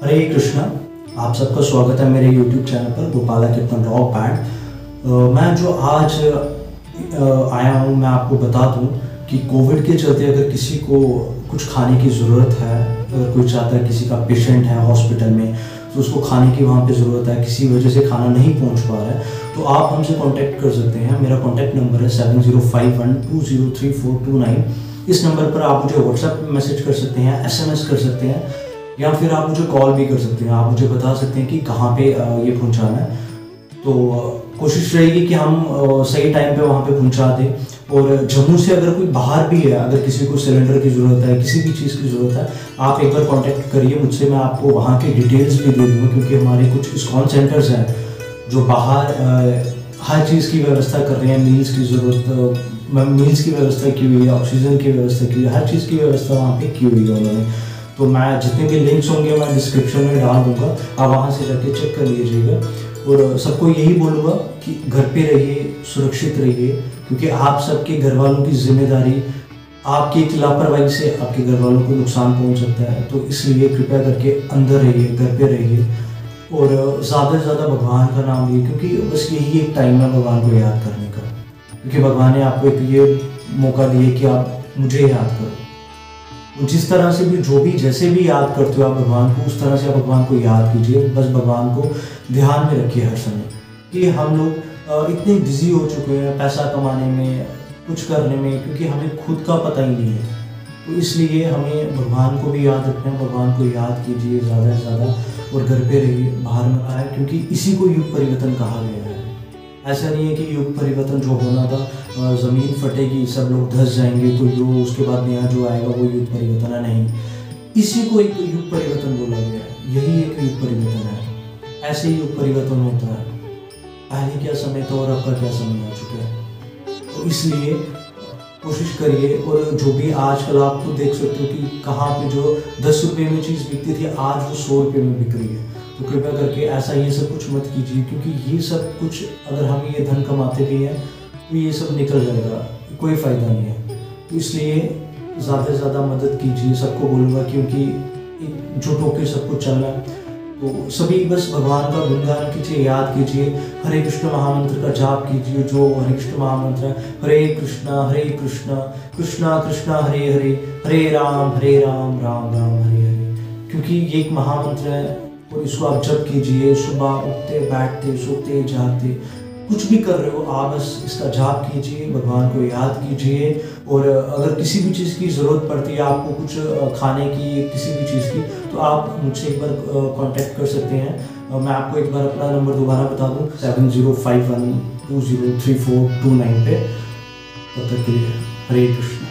हरे कृष्णा। आप सबका स्वागत है मेरे YouTube चैनल पर गोपाला कीर्तन रॉक बैंड। मैं जो आज आया हूँ, मैं आपको बता दूँ कि कोविड के चलते अगर किसी को कुछ खाने की ज़रूरत है, अगर कोई चाहता है, किसी का पेशेंट है हॉस्पिटल में तो उसको खाने की वहाँ पे ज़रूरत है, किसी वजह से खाना नहीं पहुँच पा रहा है, तो आप हमसे कांटेक्ट कर सकते हैं। मेरा कांटेक्ट नंबर है 7051203429। इस नंबर पर आप मुझे व्हाट्सएप मैसेज कर सकते हैं, SMS कर सकते हैं, या फिर आप मुझे कॉल भी कर सकते हैं। आप मुझे बता सकते हैं कि कहाँ पे ये पहुँचाना है, तो कोशिश रहेगी कि हम सही टाइम पे वहाँ पे पहुँचा दें। और जम्मू से अगर कोई बाहर भी है, अगर किसी को सिलेंडर की ज़रूरत है, किसी भी चीज़ की ज़रूरत है, आप एक बार कांटेक्ट करिए मुझसे। मैं आपको वहाँ के डिटेल्स भी दे दूँगा, क्योंकि हमारे कुछ इस्कॉन सेंटर्स हैं जो बाहर हर चीज़ की व्यवस्था कर रहे हैं। मील्स की ज़रूरत, मील्स की व्यवस्था की हुई है, ऑक्सीजन की व्यवस्था की हुई है, हर चीज़ की व्यवस्था वहाँ पे की हुई है उन्होंने। तो मैं जितने भी लिंक्स होंगे मैं डिस्क्रिप्शन में डाल दूँगा, आप वहाँ से जाके चेक कर लीजिएगा। और सबको यही बोलूँगा कि घर पे रहिए, सुरक्षित रहिए, क्योंकि आप सबके घर वालों की जिम्मेदारी, आपकी एक लापरवाही से आपके घर वालों को नुकसान पहुँच सकता है। तो इसलिए कृपया करके अंदर रहिए, घर पे रहिए, और ज़्यादा से ज़्यादा भगवान का नाम लिए, क्योंकि बस यही एक टाइम है भगवान को याद करने का। क्योंकि भगवान ने आपको एक ये मौका दिया कि आप मुझे याद करो। जिस तरह से भी, जो भी, जैसे भी याद करते हो आप भगवान को, उस तरह से आप भगवान को याद कीजिए। बस भगवान को ध्यान में रखिए हर समय। कि हम लोग इतने बिजी हो चुके हैं पैसा कमाने में, कुछ करने में, क्योंकि हमें खुद का पता ही नहीं है। तो इसलिए हमें भगवान को भी याद रखना है। भगवान को याद कीजिए ज़्यादा से ज़्यादा, और घर पे रहिए, बाहर मत आए, क्योंकि इसी को युग परिवर्तन कहा गया है। ऐसा नहीं है कि युग परिवर्तन जो होना था, ज़मीन फटेगी, सब लोग धंस जाएंगे, तो जो उसके बाद नया जो आएगा वो युग परिवर्तन है। नहीं, इसी को एक युग परिवर्तन बोला गया है। यही एक युग परिवर्तन है। ऐसे ही युग परिवर्तन होता है। पहले क्या समय था और अब का क्या समय आ चुका है। तो इसलिए कोशिश करिए। और जो भी आजकल आप तो देख सकते हो कि कहाँ पे जो 10 रुपये में चीज़ बिकती थी, आज वो 100 रुपये में बिक रही है। तो कृपया करके ऐसा ये सब कुछ मत कीजिए, क्योंकि ये सब कुछ अगर हम ये धन कमाते भी हैं तो ये सब निकल जाएगा, कोई फ़ायदा नहीं है। तो इसलिए ज़्यादा से ज़्यादा मदद कीजिए, सबको बोलूँगा, क्योंकि जुट होकर सब कुछ चलना है। तो सभी बस भगवान का गुणगान कीजिए, याद कीजिए, हरे कृष्ण महामंत्र का जाप कीजिए। जो हरे कृष्ण महामंत्र है, हरे कृष्णा कृष्णा कृष्णा हरे हरे, हरे राम राम राम हरे हरे। क्योंकि ये एक महामंत्र है और इसको आप जप कीजिए। सुबह उठते बैठते, सोते जागते, कुछ भी कर रहे हो, आप बस इसका जाप कीजिए, भगवान को याद कीजिए। और अगर किसी भी चीज़ की ज़रूरत पड़ती है आपको, कुछ खाने की, किसी भी चीज़ की, तो आप मुझसे एक बार कांटेक्ट कर सकते हैं। मैं आपको एक बार अपना नंबर दोबारा बता दूं, 7051203429 पे। तब तक के लिए हरे कृष्णा।